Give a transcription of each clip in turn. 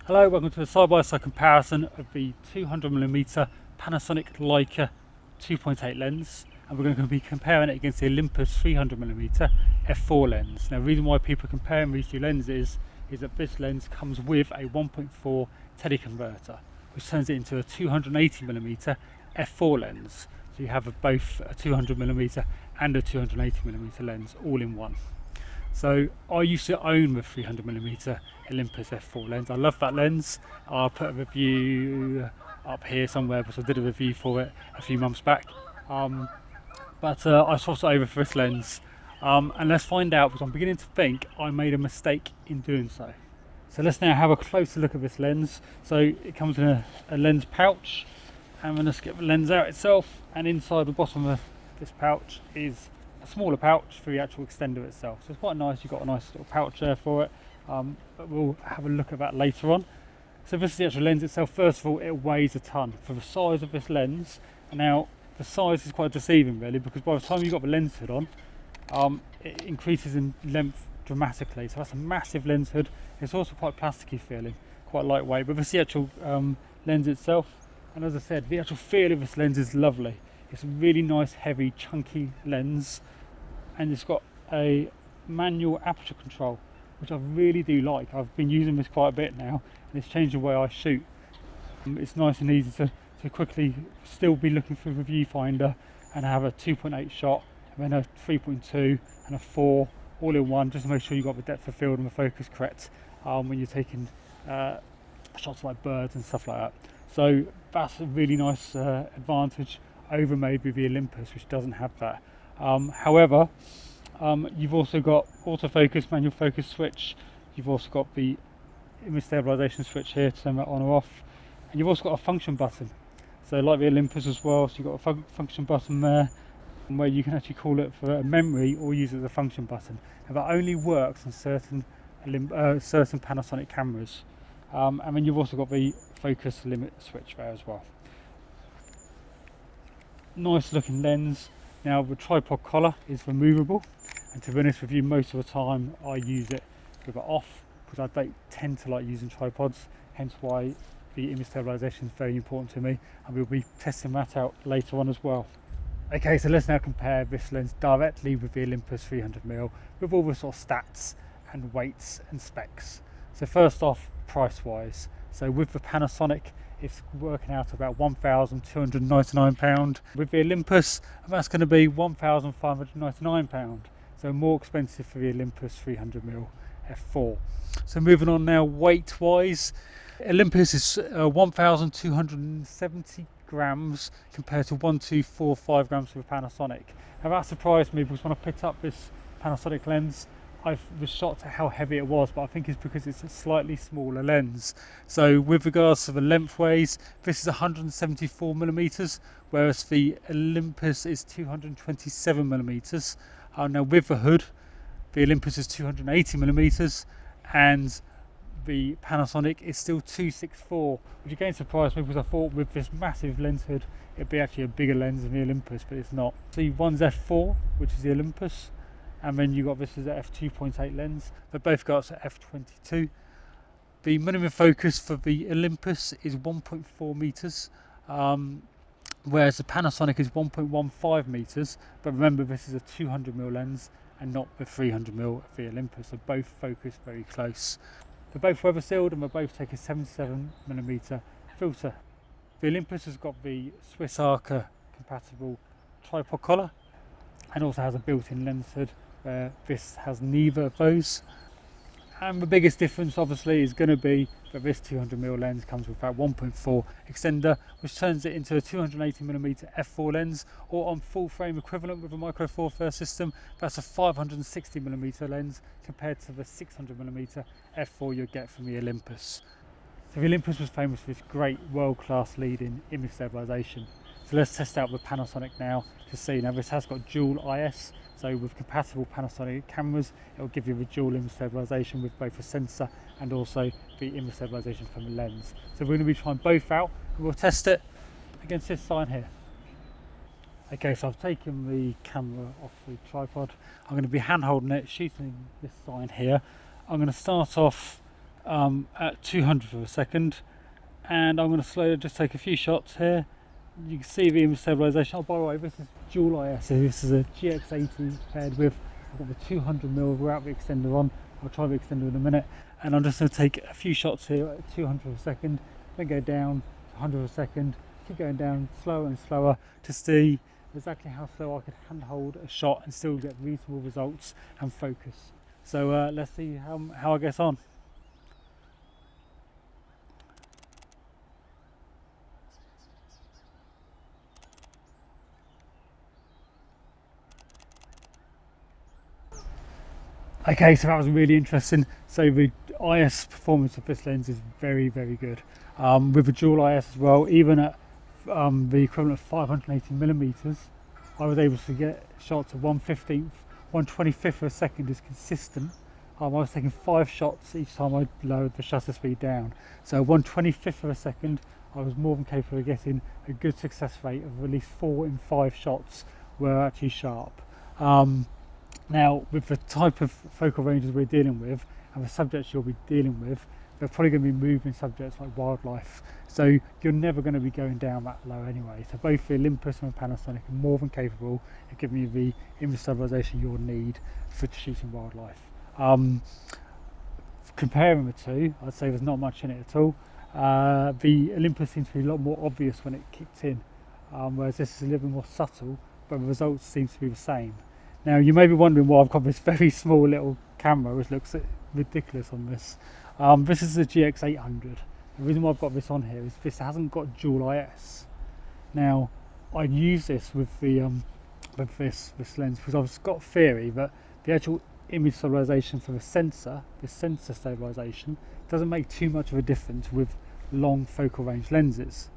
Hello, welcome to a side-by-side comparison of the 200mm Panasonic Leica 2.8 lens, and we're going to be comparing it against the Olympus 300mm f4 lens. Now the reason why people are comparing these two lenses is that this lens comes with a 1.4 teleconverter, which turns it into a 280mm f4 lens. So you have both a 200mm and a 280mm lens all in one. So I used to own the 300mm Olympus f4 lens. I love that lens. I'll put a review up here somewhere because I did a review for it a few months back. But I swapped it over for this lens. And let's find out, because I'm beginning to think I made a mistake in doing so. So let's now have a closer look at this lens. So it comes in a lens pouch. And then let's get the lens out itself. And inside the bottom of this pouch is a smaller pouch for the actual extender itself. So it's quite nice, you've got a nice little pouch there for it, but we'll have a look at that later on. So this is the actual lens itself. First of all, it weighs a ton for the size of this lens. And now the size is quite deceiving really, because by the time you've got the lens hood on, it increases in length dramatically. So that's a massive lens hood. It's also quite plasticky feeling, quite lightweight, but this is the actual lens itself. And as I said, the actual feel of this lens is lovely. It's a really nice, heavy, chunky lens, and it's got a manual aperture control, which I really do like. I've been using this quite a bit now, and it's changed the way I shoot. It's nice and easy to quickly still be looking through the viewfinder and have a 2.8 shot, and then a 3.2 and a 4 all in one, just to make sure you've got the depth of field and the focus correct when you're taking shots like birds and stuff like that. So that's a really nice advantage over maybe the Olympus, which doesn't have that. However, you've also got autofocus, manual focus switch. You've also got the image stabilization switch here to turn that on or off, and you've also got a function button. So like the Olympus as well, so you've got a function button there where you can actually call it for a memory or use it as a function button. And that only works on certain Panasonic cameras. And then you've also got the focus limit switch there as well. Nice looking lens. Now the tripod collar is removable, and to be honest with you, most of the time I use it with it off, because I don't tend to like using tripods, hence why the image stabilization is very important to me, and we'll be testing that out later on as well. Okay, so let's now compare this lens directly with the Olympus 300mm with all the sort of stats and weights and specs. So first off, price wise, so with the Panasonic it's working out about £1,299. With the Olympus, that's going to be £1,599, so more expensive for the Olympus 300mm f4. So moving on now, weight wise, Olympus is 1,270 grams compared to 1,245 grams for the Panasonic. Now that surprised me, because when I picked up this Panasonic lens, I was shocked at how heavy it was, but I think it's because it's a slightly smaller lens. So with regards to the lengthways, this is 174mm, whereas the Olympus is 227mm. Now with the hood, the Olympus is 280mm, and the Panasonic is still 264, which again surprised me, because I thought with this massive lens hood it'd be actually a bigger lens than the Olympus, but it's not. So one's f4, which is the Olympus, and then you got this as a f2.8 lens. They both got to f22. The minimum focus for the Olympus is 1.4 meters, whereas the Panasonic is 1.15 meters. But remember, this is a 200mm lens and not the 300mm of the Olympus. So both focus very close. They're both weather sealed, and they both take a 77mm filter. The Olympus has got the Swiss Arca compatible tripod collar, and also has a built-in lens hood, where this has neither of those. And the biggest difference obviously is going to be that this 200mm lens comes with that 1.4 extender, which turns it into a 280mm f4 lens, or on full frame equivalent with a micro four thirds system, that's a 560mm lens compared to the 600mm f4 you'll get from the Olympus. So the Olympus was famous for its great world-class lead in image stabilization. So let's test out the Panasonic now to see. Now this has got dual IS, so with compatible Panasonic cameras it will give you the dual image stabilization with both a sensor and also the image stabilization from the lens. So we're going to be trying both out, and we'll test it against this sign here. Okay, so I've taken the camera off the tripod. I'm going to be hand holding it, shooting this sign here. I'm going to start off at 200th of a second, and I'm going to slowly just take a few shots here. You can see the image stabilization. Oh, by the way, this is dual IS. So this is a GX80 paired with, I've got the 200mm without the extender on. I'll try the extender in a minute, and I'm just going to take a few shots here at 200th of a second, then go down to 100th of a second, keep going down slower and slower to see exactly how slow I could handhold a shot and still get reasonable results and focus. So let's see how I get on. Okay, so that was really interesting. So the IS performance of this lens is very, very good. With the dual IS as well, even at the equivalent of 580mm, I was able to get shots of 1/15th, 1/25th of a second is consistent. I was taking 5 shots each time I lowered the shutter speed down. So 1/25th of a second, I was more than capable of getting a good success rate of at least 4 in 5 shots were actually sharp. Now, with the type of focal ranges we're dealing with and the subjects you'll be dealing with, they're probably going to be moving subjects like wildlife. So you're never going to be going down that low anyway. So both the Olympus and the Panasonic are more than capable of giving you the image stabilization you'll need for shooting wildlife. Comparing the two, I'd say there's not much in it at all. The Olympus seems to be a lot more obvious when it kicked in, whereas this is a little bit more subtle, but the results seem to be the same. Now you may be wondering why I've got this very small little camera, which looks ridiculous on this. This is a GX800. The reason why I've got this on here is this hasn't got dual IS. Now I use this with the with this lens because I've got a theory that the actual image stabilization for the sensor stabilization, doesn't make too much of a difference with long focal range lenses.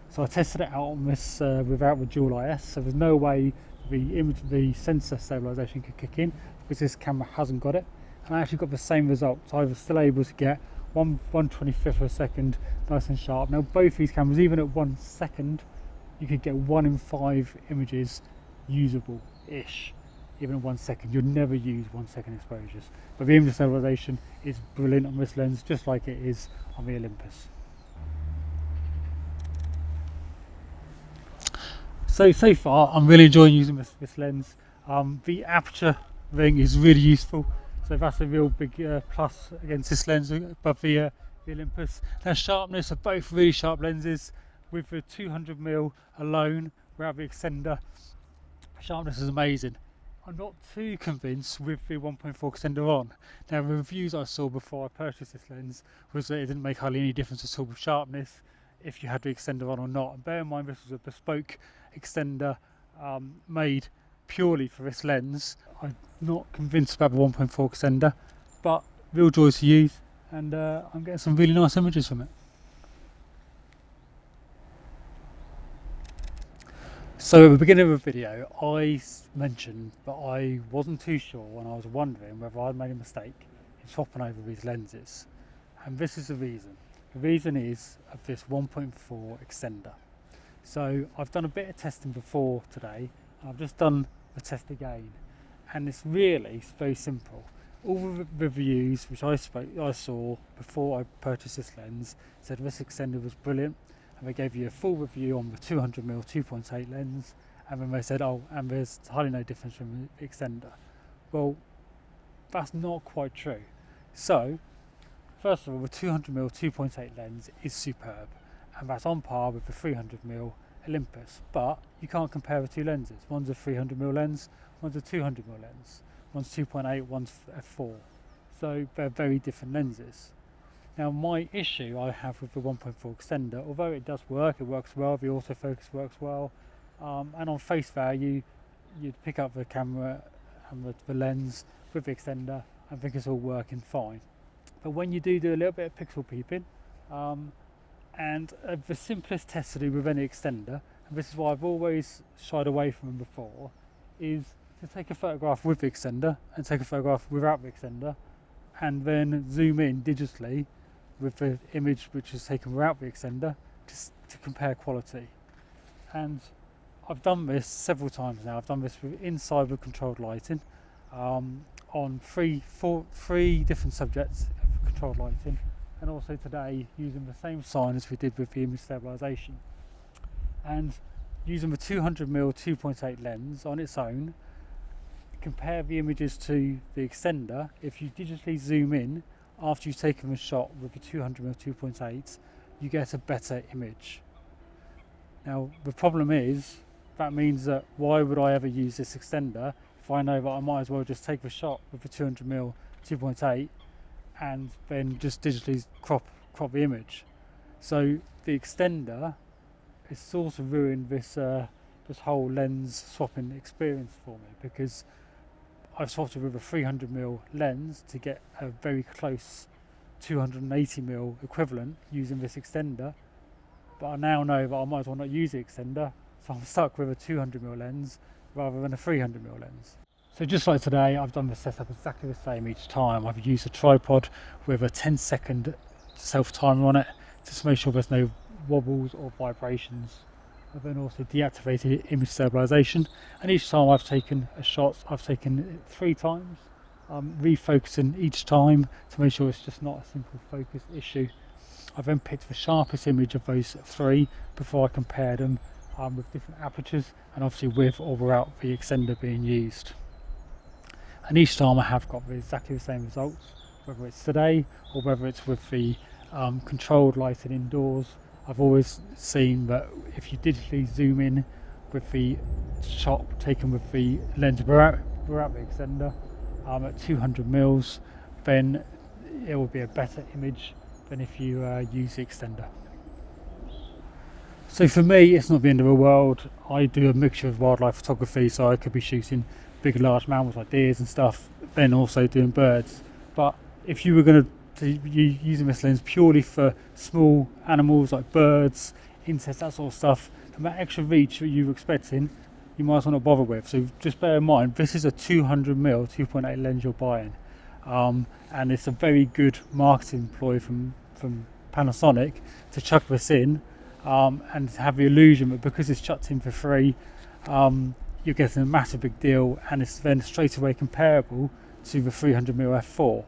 So I tested it out on this without the dual IS, so there's no way the sensor stabilization could kick in because this camera hasn't got it, and I actually got the same results. I was still able to get 1/25th of a second nice and sharp. Now both these cameras, even at 1 second, you could get 1 in 5 images usable-ish. Even at 1 second, you'd never use 1 second exposures. But the image stabilization is brilliant on this lens, just like it is on the Olympus. So far I'm really enjoying using this lens. The aperture ring is really useful, so that's a real big plus against this lens above the Olympus. Now sharpness are both really sharp lenses. With the 200mm alone without the extender, sharpness is amazing. I'm not too convinced with the 1.4 extender on. Now the reviews I saw before I purchased this lens was that it didn't make hardly any difference at all with sharpness if you had the extender on or not. And bear in mind this was a bespoke extender made purely for this lens. I'm not convinced about the 1.4 extender, but real joy to use, and I'm getting some really nice images from it. So at the beginning of the video I mentioned that I wasn't too sure when I was wondering whether I'd made a mistake in swapping over these lenses, and this is the reason. The reason is of this 1.4 extender. So I've done a bit of testing before today, I've just done the test again, and it's very simple. All the reviews which I saw before I purchased this lens said this extender was brilliant, and they gave you a full review on the 200mm 2.8 lens, and then they said, oh, and there's hardly no difference from the extender. Well, that's not quite true. So first of all, the 200mm 2.8 lens is superb, and that's on par with the 300mm Olympus, but you can't compare the two lenses. One's a 300mm lens, one's a 200mm lens. One's 2.8, one's f4. So they're very different lenses. Now my issue I have with the 1.4 extender, although it does work, it works well, the autofocus works well, and on face value you'd pick up the camera and the lens with the extender and think it's all working fine. But when you do a little bit of pixel peeping, and the simplest test to do with any extender, and this is why I've always shied away from them before, is to take a photograph with the extender and take a photograph without the extender, and then zoom in digitally with the image which is taken without the extender to compare quality. And I've done this several times now. I've done this with inside with controlled lighting, on three different subjects of controlled lighting, and also today using the same sign as we did with the image stabilization. And using the 200mm 2.8 lens on its own, compare the images to the extender. If you digitally zoom in after you've taken the shot with the 200mm 2.8, you get a better image. Now the problem is, that means that why would I ever use this extender if I know that I might as well just take the shot with the 200mm 2.8 and then just digitally crop the image. So the extender is sort of ruined this whole lens swapping experience for me, because I've swapped it with a 300mm lens to get a very close 280mm equivalent using this extender, but I now know that I might as well not use the extender, so I'm stuck with a 200mm lens rather than a 300mm lens. So just like today, I've done the setup exactly the same each time. I've used a tripod with a 10-second self-timer on it just to make sure there's no wobbles or vibrations. I've then also deactivated image stabilization, and each time I've taken a shot, I've taken it 3 times, refocusing each time to make sure it's just not a simple focus issue. I then picked the sharpest image of those 3 before I compared them with different apertures, and obviously with or without the extender being used. And each time I have got exactly the same results, whether it's today or whether it's with the controlled lighting indoors. I've always seen that if you digitally zoom in with the shot taken with the lens without the extender at 200mm, then it will be a better image than if you use the extender. So for me, it's not the end of the world. I do a mixture of wildlife photography, so I could be shooting big large mammals like deers and stuff, then also doing birds. But if you were going to be using this lens purely for small animals like birds, insects, that sort of stuff, and that extra reach that you were expecting, you might as well not bother with. So just bear in mind, this is a 200mm 2.8 lens you're buying, and it's a very good marketing ploy from Panasonic to chuck this in and have the illusion that because it's chucked in for free, you're getting a massive big deal, and it's then straight away comparable to the 300mm f4.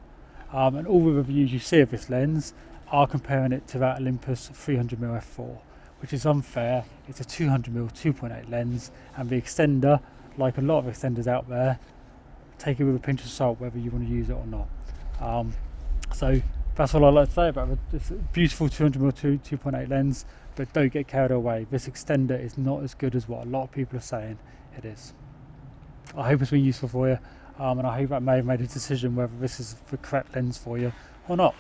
And all the reviews you see of this lens are comparing it to that Olympus 300mm f4, which is unfair. It's a 200mm 2.8 lens, and the extender, like a lot of extenders out there, take it with a pinch of salt whether you want to use it or not. So that's all I'd like to say about this beautiful 200mm 2.8 lens, but don't get carried away. This extender is not as good as what a lot of people are saying it is. I hope it's been useful for you, and I hope I may have made a decision whether this is the correct lens for you or not.